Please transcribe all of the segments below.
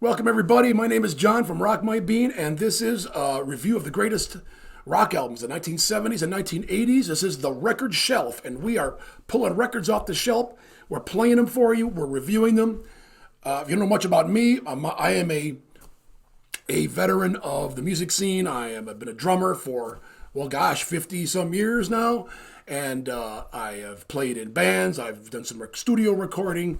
Welcome, everybody. My name is John from Rock My Bean, and this is a review of the greatest rock albums, the 1970s and 1980s. This is the record shelf, and we are pulling records off the shelf. We're playing them for you. We're reviewing them. If you don't know much about me, I am a veteran of the music scene. I've been a drummer for, well, gosh, 50 some years now. And I have played in bands. I've done some studio recording.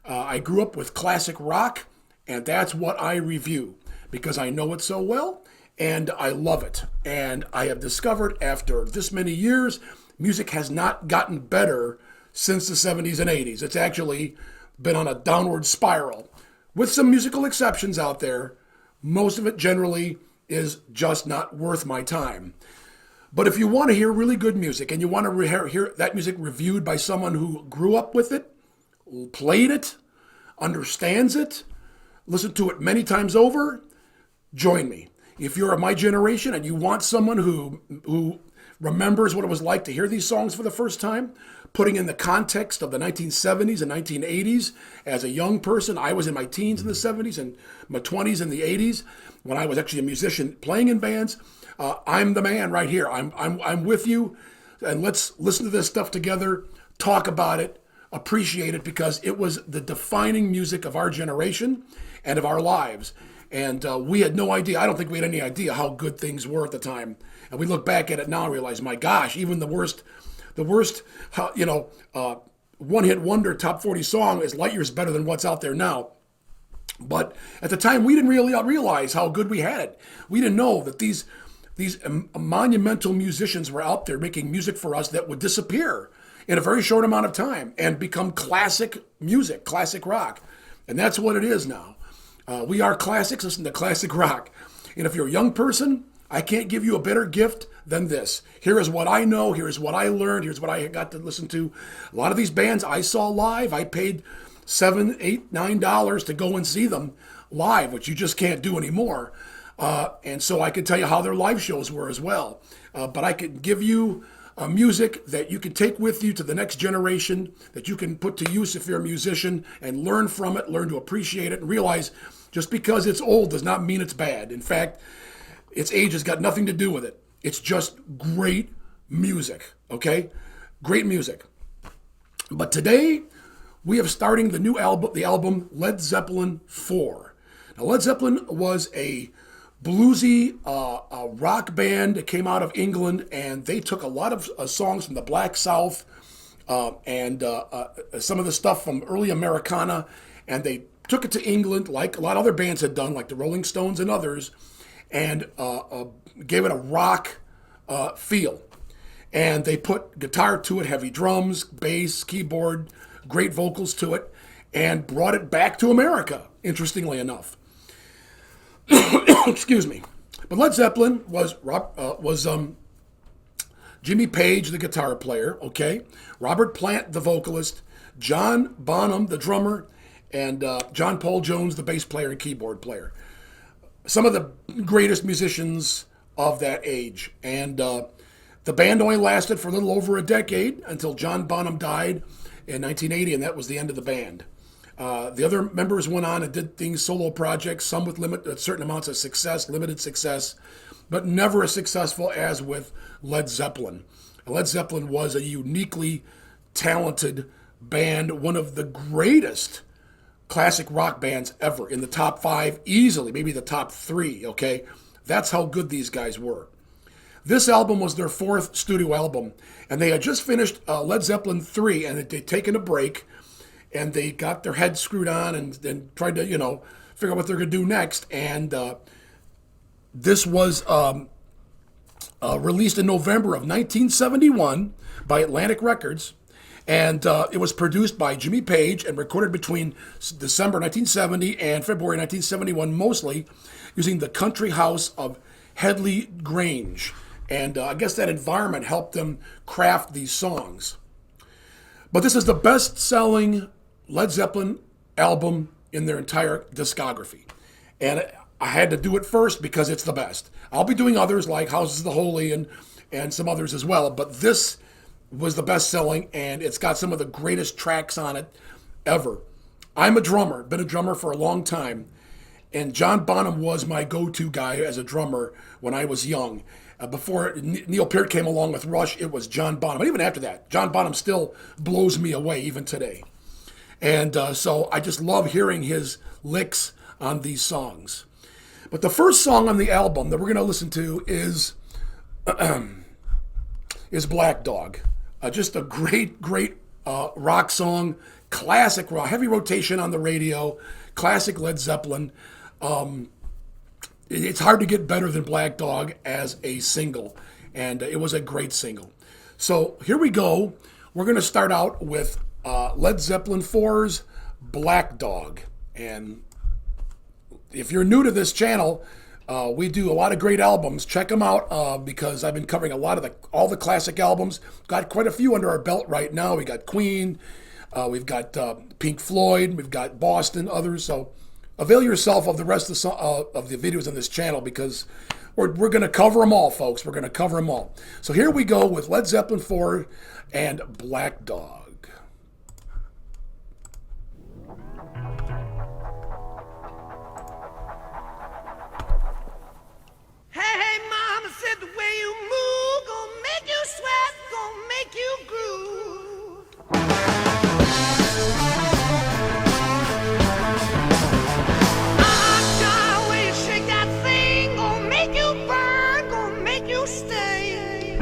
I grew up with classic rock, and that's what I review because I know it so well and I love it. And I have discovered after this many years, music has not gotten better since the 70s and 80s. It's actually been on a downward spiral with some musical exceptions out there. Most of it generally is just not worth my time. But if you want to hear really good music and you want to hear that music reviewed by someone who grew up with it, played it, understands it, listened to it many times over, join me. If you're of my generation and you want someone who remembers what it was like to hear these songs for the first time, putting in the context of the 1970s and 1980s, as a young person, I was in my teens in the 70s and my 20s in the 80s when I was actually a musician playing in bands. I'm the man right here. I'm with you, and let's listen to this stuff together, talk about it, appreciate it, because it was the defining music of our generation and of our lives. And we had no idea. I don't think we had any idea how good things were at the time. And we look back at it now and realize, my gosh, even the worst, one-hit wonder top 40 song is light years better than what's out there now. But at the time, we didn't really realize how good we had it. We didn't know that these monumental musicians were out there making music for us that would disappear in a very short amount of time and become classic music, classic rock. And that's what it is now. We are classics. Listen to classic rock. And if you're a young person, I can't give you a better gift than this. Here is what I know. Here is what I learned. Here's what I got to listen to. A lot of these bands I saw live. I paid $7, $8, $9 to go and see them live, which you just can't do anymore. And so I can tell you how their live shows were as well. But I can give you music that you can take with you to the next generation, that you can put to use if you're a musician and learn from it, learn to appreciate it, and realize just because it's old does not mean it's bad. In fact, its age has got nothing to do with it. It's just great music, okay? Great music. But today, we are starting the new album, the album Led Zeppelin IV. Now, Led Zeppelin was a bluesy rock band that came out of England, and they took a lot of songs from the Black South and some of the stuff from early Americana, and they took it to England like a lot of other bands had done, like the Rolling Stones and others, and gave it a rock feel. And they put guitar to it, heavy drums, bass, keyboard, great vocals to it, and brought it back to America, interestingly enough. Excuse me. But Led Zeppelin was Jimmy Page, the guitar player, okay? Robert Plant, the vocalist, John Bonham, the drummer, and John Paul Jones, the bass player and keyboard player. Some of the greatest musicians of that age. And the band only lasted for a little over a decade until John Bonham died in 1980, and that was the end of the band. The other members went on and did things, solo projects, some with certain amounts of success, limited success, but never as successful as with Led Zeppelin. Led Zeppelin was a uniquely talented band, one of the greatest classic rock bands ever, in the top 5 easily, maybe the top 3, okay? That's how good these guys were. This album was their 4th studio album, and they had just finished Led Zeppelin III, and they'd taken a break, and they got their heads screwed on and tried to, figure out what they're going to do next. And this was released in November of 1971 by Atlantic Records. And it was produced by Jimmy Page and recorded between December 1970 and February 1971, mostly using the country house of Headley Grange. And I guess that environment helped them craft these songs. But this is the best-selling Led Zeppelin album in their entire discography. And I had to do it first because it's the best. I'll be doing others like Houses of the Holy and some others as well, but this was the best-selling, and it's got some of the greatest tracks on it ever. I'm a drummer, been a drummer for a long time, And John Bonham was my go-to guy as a drummer when I was young. Before Neil Peart came along with Rush, it was John Bonham. But even after that, John Bonham still blows me away even today. And so I just love hearing his licks on these songs. But the first song on the album that we're going to listen to is Black Dog. Just a great, great rock song, classic rock, heavy rotation on the radio, classic Led Zeppelin. It's hard to get better than Black Dog as a single, and it was a great single. So here we go. We're going to start out with Led Zeppelin IV's Black Dog. And if you're new to this channel, we do a lot of great albums. Check them out because I've been covering a lot of all the classic albums. Got quite a few under our belt right now. We got Queen, we've got Pink Floyd, we've got Boston, others. So avail yourself of the rest of the videos on this channel because we're going to cover them all, folks. We're going to cover them all. So here we go with Led Zeppelin IV and Black Dog. Hey, mama said the way you move gonna make you sweat, gonna make you groove. The way you shake that thing gonna make you burn, gonna make you stay.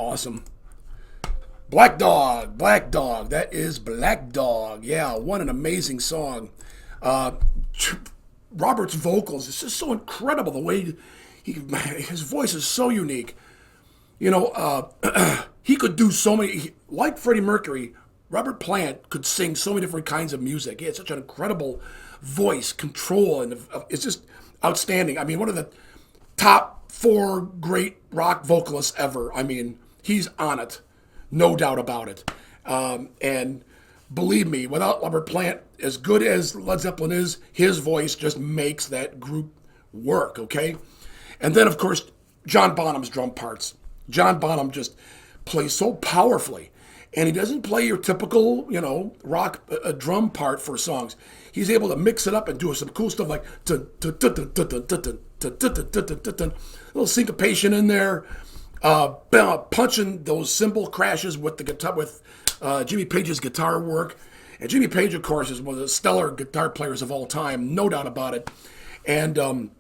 awesome. Black Dog, Black Dog. That is Black Dog. Yeah, what an amazing song. Uh, Robert's vocals, it's just so incredible the way his voice is so unique. You know, he could do so many, like Freddie Mercury, Robert Plant could sing so many different kinds of music. He had such an incredible voice, control, and it's just outstanding. I mean, one of the top 4 great rock vocalists ever. I mean, he's on it, no doubt about it. And believe me, without Robert Plant, as good as Led Zeppelin is, his voice just makes that group work, okay? And then, of course, John Bonham's drum parts. John Bonham just plays so powerfully. And he doesn't play your typical, rock drum part for songs. He's able to mix it up and do some cool stuff like little syncopation in there, punching those cymbal crashes with the guitar, with Jimmy Page's guitar work. And Jimmy Page, of course, is one of the stellar guitar players of all time, no doubt about it. And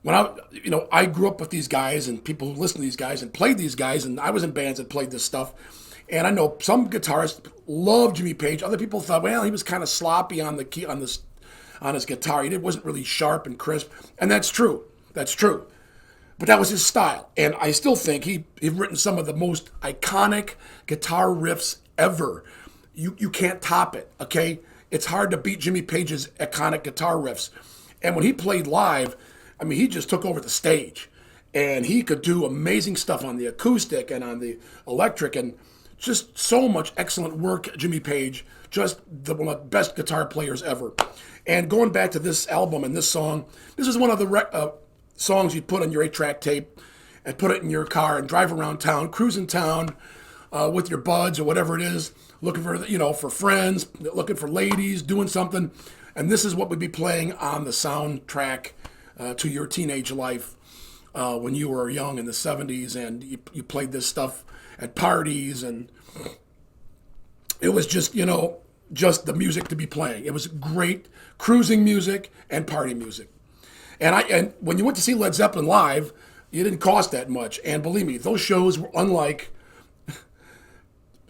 when I grew up with these guys and people who listened to these guys and played these guys, and I was in bands that played this stuff. And I know some guitarists loved Jimmy Page. Other people thought, well, he was kind of sloppy on the key on his guitar. He wasn't really sharp and crisp, and that's true. That's true. But that was his style, and I still think he'd written some of the most iconic guitar riffs ever. You can't top it. Okay, it's hard to beat Jimmy Page's iconic guitar riffs. And when he played live, I mean, he just took over the stage, and he could do amazing stuff on the acoustic and on the electric, and just so much excellent work, Jimmy Page, just one of the best guitar players ever. And going back to this album and this song, this is one of the songs you'd put on your 8-track tape and put it in your car and drive around town, cruising town with your buds or whatever it is, looking for, for friends, looking for ladies, doing something. And this is what would be playing on the soundtrack to your teenage life when you were young in the 70s and you played this stuff at parties, and it was just the music to be playing. It was great cruising music and party music. And when you went to see Led Zeppelin live, it didn't cost that much. And believe me, those shows were unlike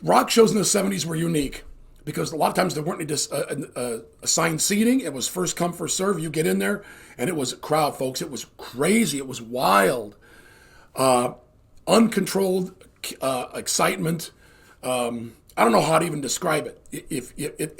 rock shows in the 70s were unique because a lot of times there weren't any assigned seating. It was first come, first serve. You get in there, and it was a crowd, folks. It was crazy. It was wild, uncontrolled excitement. I don't know how to even describe it. If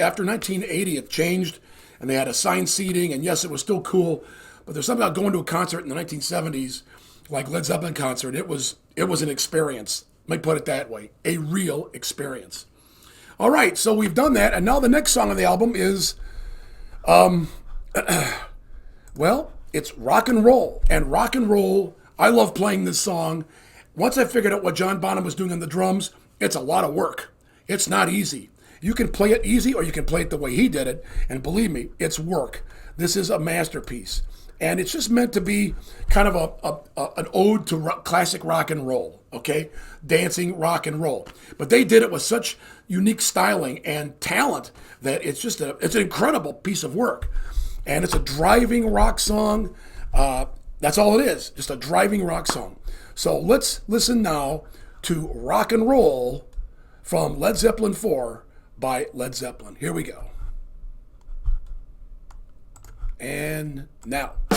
after 1980 it changed and they had assigned seating, and yes, it was still cool, but there's something about going to a concert in the 1970s, like Led Zeppelin concert. It was an experience. Let me put it that way, a real experience. All right, so we've done that, and now the next song on the album is, well, it's Rock and Roll. And Rock and Roll, I love playing this song. Once I figured out what John Bonham was doing on the drums, it's a lot of work. It's not easy. You can play it easy or you can play it the way he did it, and believe me, it's work. This is a masterpiece. And it's just meant to be kind of an ode to classic rock and roll, okay? Dancing rock and roll. But they did it with such unique styling and talent that it's an incredible piece of work. And it's a driving rock song. That's all it is, just a driving rock song. So let's listen now to Rock and Roll from Led Zeppelin IV by Led Zeppelin. Here we go. And now. It's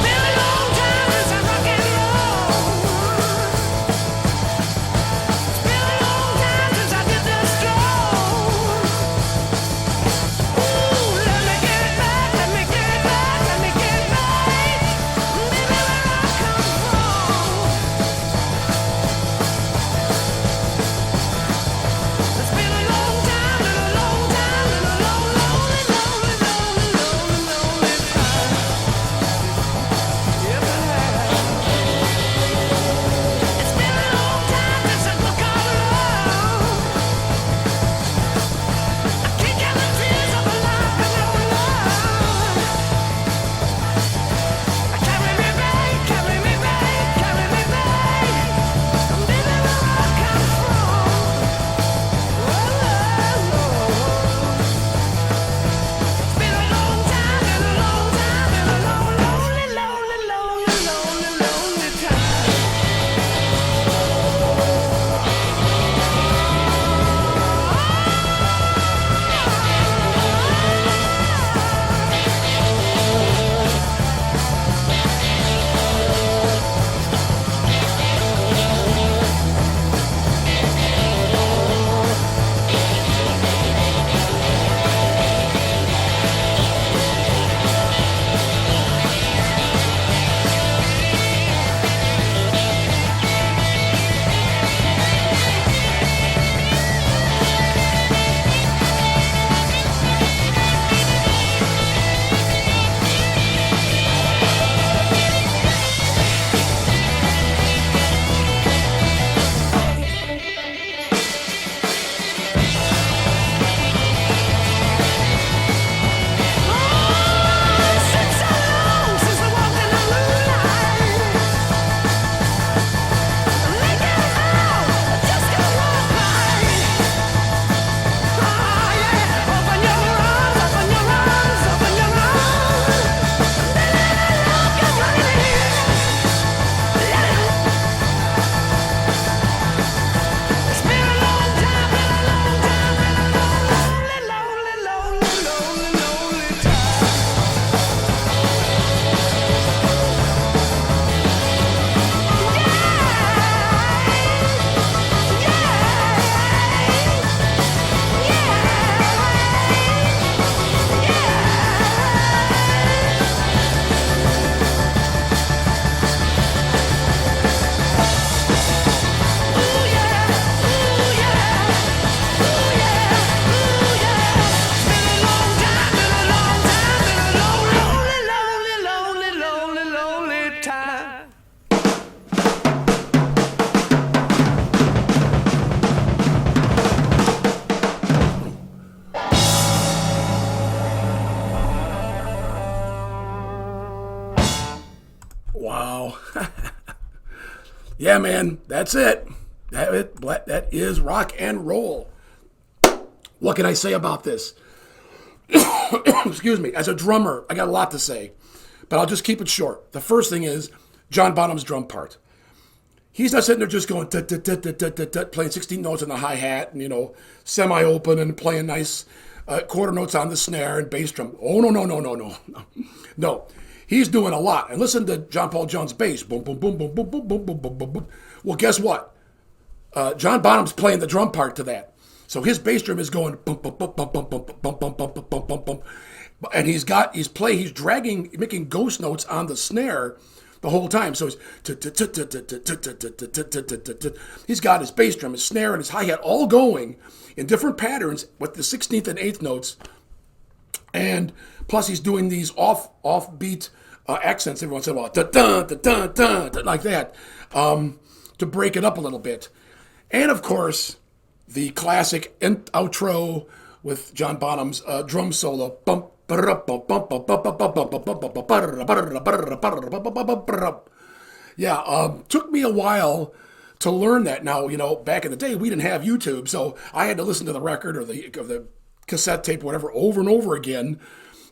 been a long time Wow. Yeah, man, that's it. That is rock and roll. What can I say about this? Excuse me. As a drummer, I got a lot to say, but I'll just keep it short. The first thing is John Bonham's drum part. He's not sitting there just going playing 16 notes on the hi-hat and, semi-open and playing nice quarter notes on the snare and bass drum. Oh, no. No. He's doing a lot. And listen to John Paul Jones' bass. Boom, boom, boom, boom, boom, boom, boom, boom, boom, boom, boom. Well, guess what? John Bonham's playing the drum part to that. So his bass drum is going bum bum bum bum bum bum bum bum bum bum bum bum, and he's dragging, making ghost notes on the snare the whole time. So he's got his bass drum, his snare, and his hi-hat all going in different patterns with the 16th and 8th notes, and plus he's doing these offbeat accents every once in a while, like that, to break it up a little bit, and of course the classic outro with John Bonham's drum solo. Yeah, took me a while to learn that. Now, back in the day, we didn't have YouTube, so I had to listen to the record or the cassette tape, whatever, over and over again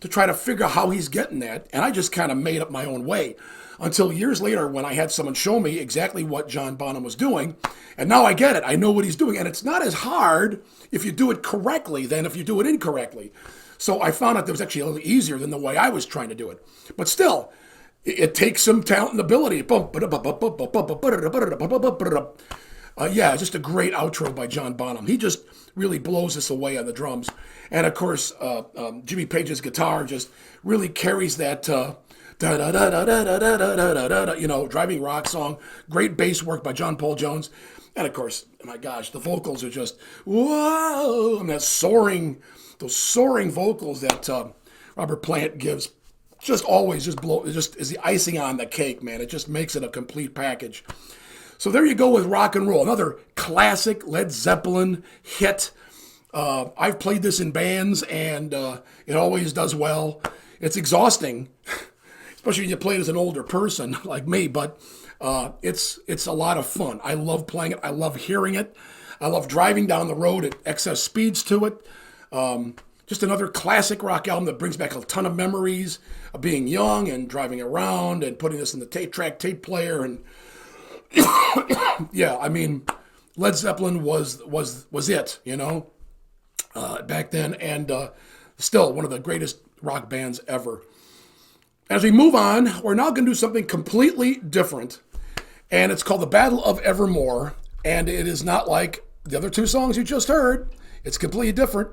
to try to figure out how he's getting that. And I just kind of made up my own way until years later when I had someone show me exactly what John Bonham was doing. And now I get it. I know what he's doing. And it's not as hard if you do it correctly than if you do it incorrectly. So I found out that it was actually a little easier than the way I was trying to do it. But still, it takes some talent and ability. Yeah, just a great outro by John Bonham. He just really blows us away on the drums. And of course, Jimmy Page's guitar just really carries that driving rock song. Great bass work by John Paul Jones. And of course, my gosh, the vocals are just, whoa, and those soaring vocals that Robert Plant gives just always just is the icing on the cake, man. It just makes it a complete package. So there you go with rock and roll. Another classic Led Zeppelin hit. I've played this in bands, and it always does well. It's exhausting, especially when you play it as an older person like me, but it's a lot of fun. I love playing it. I love hearing it. I love driving down the road at excess speeds to it. Just another classic rock album that brings back a ton of memories of being young and driving around and putting this in the tape player. And yeah, I mean, Led Zeppelin was it, back then, and still one of the greatest rock bands ever. As we move on, we're now going to do something completely different, and it's called the Battle of Evermore, and it is not like the other two songs you just heard. It's completely different,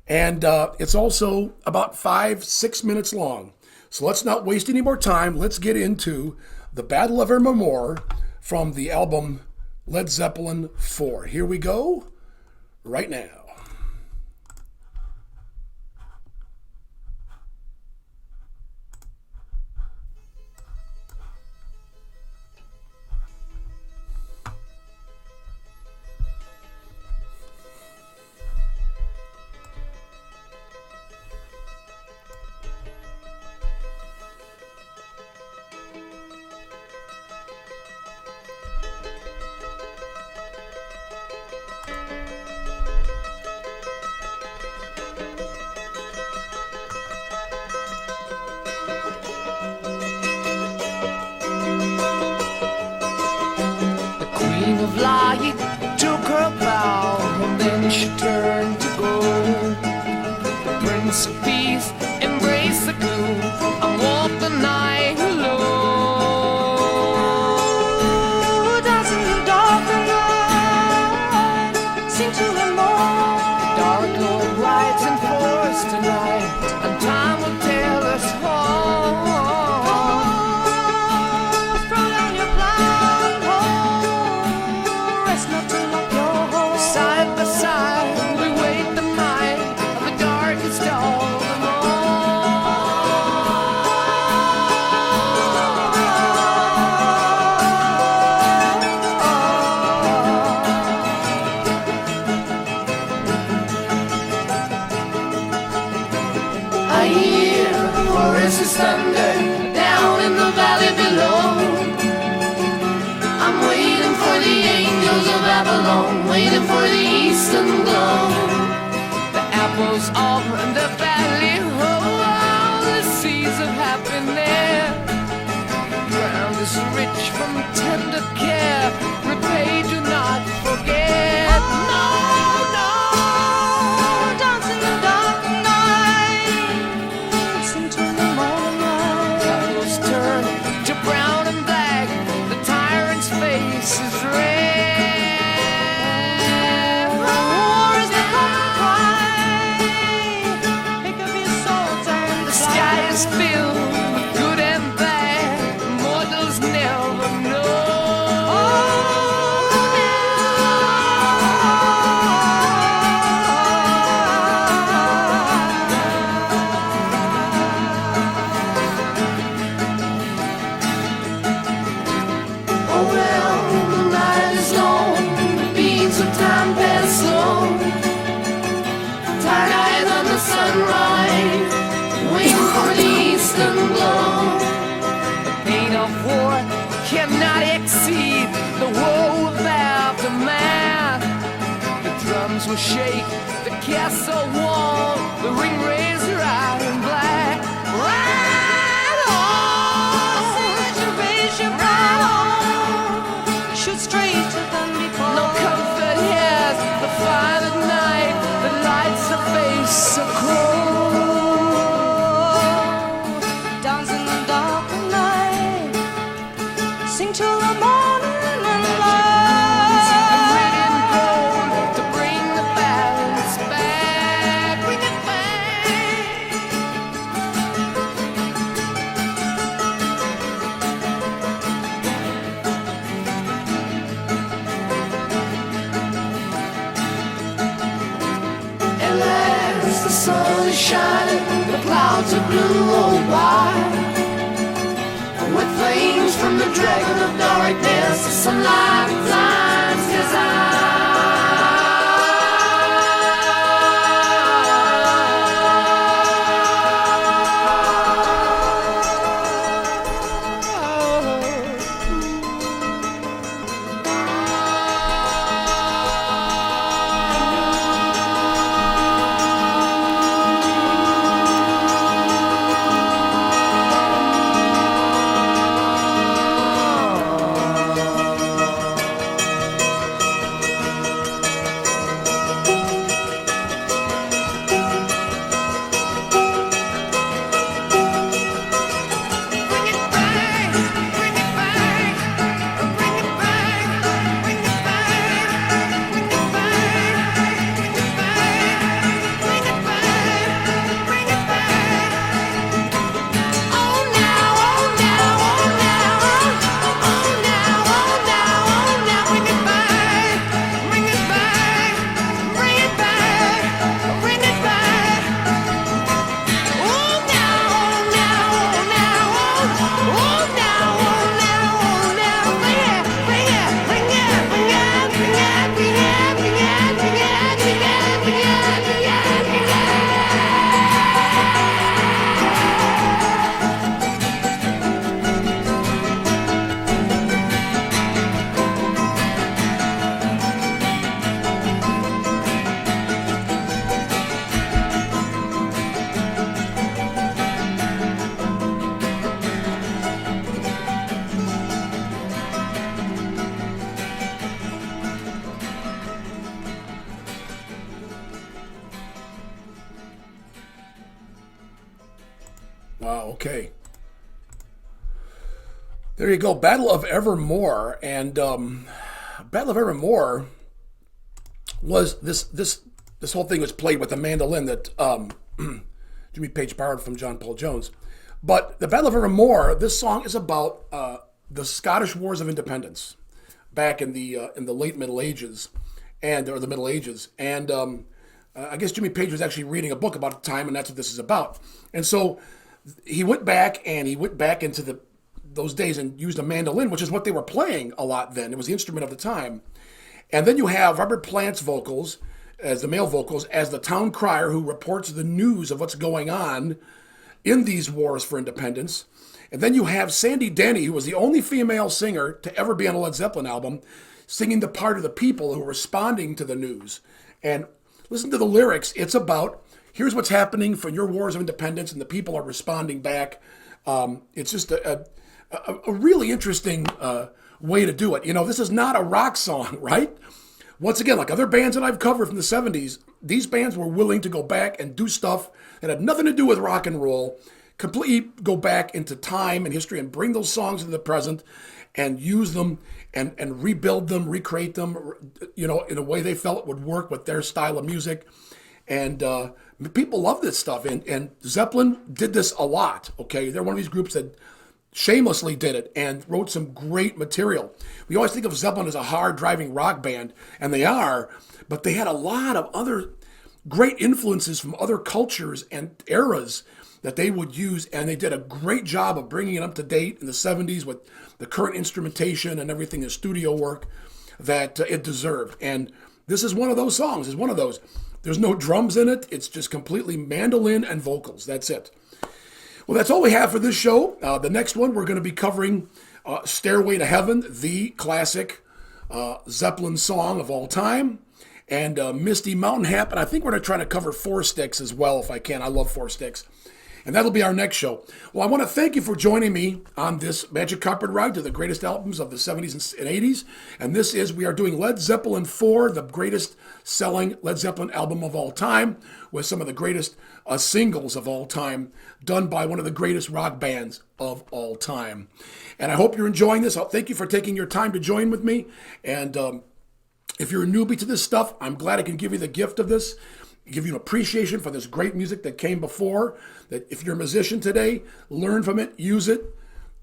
and it's also about 5-6 minutes long. So let's not waste any more time. Let's get into the Battle of Evermore from the album Led Zeppelin IV. Here we go, right now. Queen of Light took her vow, and then she turned to gold. The Prince of Peace embraced the gloom and walked the night alone. Dancing in dark and light, sing to him more. The Dark Lord rides in force tonight, and time will tell us all. Side by side, we wait the night of the darkest dawn of all. of happiness. Ground is rich from tender care. Repay, do not forget. No, no. Dance in the dark night. Sing till the morning light. Colors turn to brown and black. The tyrant's face is red. War is the common cry. Pick up your swords and The sky is filled with good and bad. Mortals never know. Oh well, the night is long. The beats of time pass slow. Tired eyes on the sunrise, waiting for the eastern glow. The pain of war cannot exceed the woe of aftermath. The drums will shake, the castle wall, the ring razor iron black. Ride on! Reservation right on. Shoot straight to thunder fall. No comfort here, the fire at night, the lights the face so cold. Dance in the dark night. Sing till the morning light. And red and gold to bring the balance back, bring it back. At last the sun is shining, the clouds are blue, oh why? With flames from the dragon of darkness, the sunlight blinds his Wow, okay. There you go, Battle of Evermore. And Battle of Evermore was this whole thing was played with the mandolin that Jimmy Page borrowed from John Paul Jones. But the Battle of Evermore, this song is about the Scottish Wars of Independence back in the late Middle Ages, or the Middle Ages. And I guess Jimmy Page was actually reading a book about the time, and that's what this is about. And so he went back into those days and used a mandolin, which is what they were playing a lot then. It was the instrument of the time. And then you have Robert Plant's vocals, as the male vocals, as the town crier who reports the news of what's going on in these wars for independence. And then you have Sandy Denny, who was the only female singer to ever be on a Led Zeppelin album, singing the part of the people who were responding to the news. And listen to the lyrics. It's about here's what's happening for your wars of independence, and the people are responding back. It's just a really interesting way to do it. You know, this is not a rock song, right? Once again, like other bands that I've covered from the 70s, these bands were willing to go back and do stuff that had nothing to do with rock and roll, completely go back into time and history and bring those songs into the present and use them and rebuild them, recreate them, you know, in a way they felt would work with their style of music. And people love this stuff. And Zeppelin did this a lot, okay? They're one of these groups that shamelessly did it and wrote some great material. We always think of Zeppelin as a hard-driving rock band, and they are, but they had a lot of other great influences from other cultures and eras that they would use, and they did a great job of bringing it up to date in the 70s with the current instrumentation and everything, the studio work that it deserved. And this is one of those songs. It's one of those. There's no drums in it. It's just completely mandolin and vocals. That's it. Well, that's all we have for this show. The next one, we're going to be covering Stairway to Heaven, the classic Zeppelin song of all time, and Misty Mountain Hap. And I think we're going to try to cover Four Sticks as well if I can. I love Four Sticks. And that'll be our next show. Well, I want to thank you for joining me on this Magic Carpet Ride to the greatest albums of the 70s and 80s. And this is, we are doing Led Zeppelin IV, the greatest selling Led Zeppelin album of all time, with some of the greatest singles of all time, done by one of the greatest rock bands of all time. And I hope you're enjoying this. Thank you for taking your time to join with me. And if you're a newbie to this stuff, I'm glad I can give you the gift of this, give you an appreciation for this great music that came before, that if you're a musician today, learn from it, use it.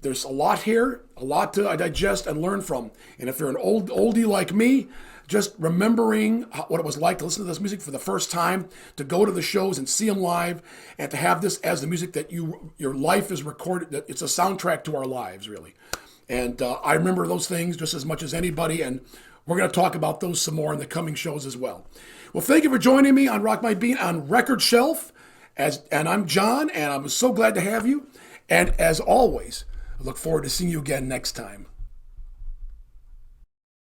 There's a lot here, a lot to digest and learn from. And if you're an oldie like me, just remembering what it was like to listen to this music for the first time, to go to the shows and see them live, and to have this as the music that your life is recorded, that it's a soundtrack to our lives, really. And I remember those things just as much as anybody, and we're going to talk about those some more in the coming shows as well. Well, thank you for joining me on Rock My Bean on Record Shelf. And I'm John, and I'm so glad to have you. And as always, I look forward to seeing you again next time.